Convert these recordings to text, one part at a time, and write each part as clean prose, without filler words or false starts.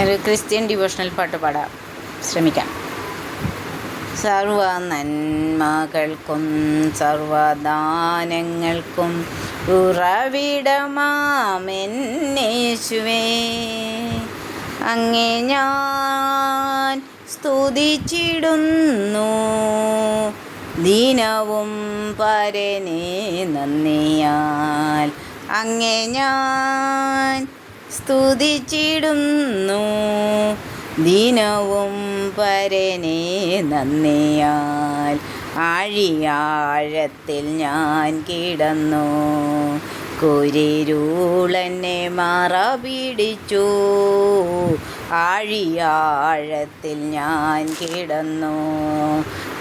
ഒരു Christian devotional പാട്ട് പാടാൻ ശ്രമിക്കാം. സർവ നന്മകൾക്കും സർവദാനങ്ങൾക്കും ഉറവിടമാമെന്നേശുവേ, അങ്ങേ ഞാൻ സ്തുതിച്ചിടുന്നു. ദിനവും പരനെ നന്ദിയാൽ അങ്ങേ ഞാൻ സ്തുതിച്ചിടുന്നു. ദിനവും പരനെ നന്ദിയാൽ ആഴിയാഴത്തിൽ ഞാൻ കിടന്നു. കുരിരുളെന്നെ മറ പിടിച്ചു. ആഴിയാഴത്തിൽ ഞാൻ കിടന്നു.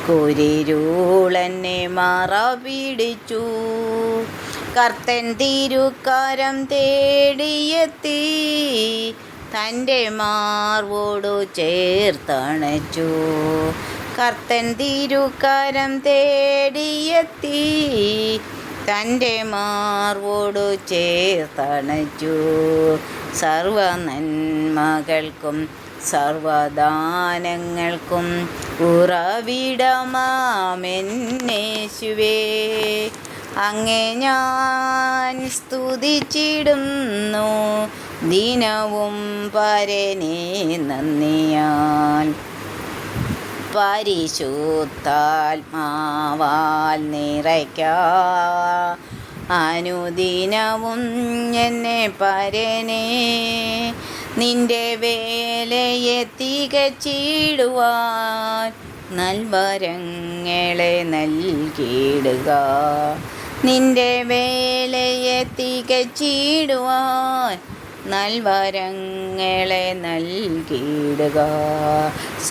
കുരിരുളെന്നെ മറ പിടിച്ചു. കർത്തൻ തിരുക്കരം തേടിയെത്തി. തൻ്റെ മാർവോടു ചേർത്തണച്ചു. കർത്തൻ തിരുക്കരം തേടിയെത്തി. തൻ്റെ മാർവോടു ചേർത്തണച്ചു. സർവ നന്മകൾക്കും സർവദാനങ്ങൾക്കും ഉറവിടമാമെന്നേശുവേ, അങ്ങേ ഞാൻ സ്തുതിച്ചിടുന്നു. ദിനവും പരനെ നന്ദിയാൽ പരിശുദ്ധാത്മാവാൽ നിറയ്ക്ക. അനുദിനവും എന്നെ പരനെ നിന്റെ വേലയെ തികച്ചിടുവാൻ നൽവരങ്ങളെ നൽകിയിടുക. നിന്റെ വേലയെ തികച്ചിടുവാൻ നൽവരങ്ങളെ നൽകിയിടുക.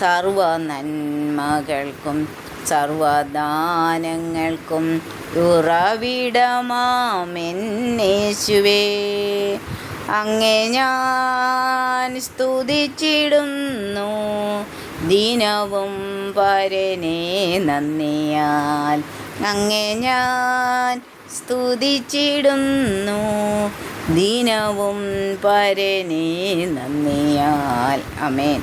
സർവ നന്മകൾക്കും സർവദാനങ്ങൾക്കും ഉറവിടമാമെന്നേശുവേ, അങ്ങേ ഞാൻ സ്തുതിച്ചിടുന്നു. ദിനവും പരനെ നന്ദിയാൽ അങ്ങേ ഞാൻ സ്തുതിച്ചിടുന്നു. ദിനവും പരനെ നന്ദിയാൽ. ആമേൻ.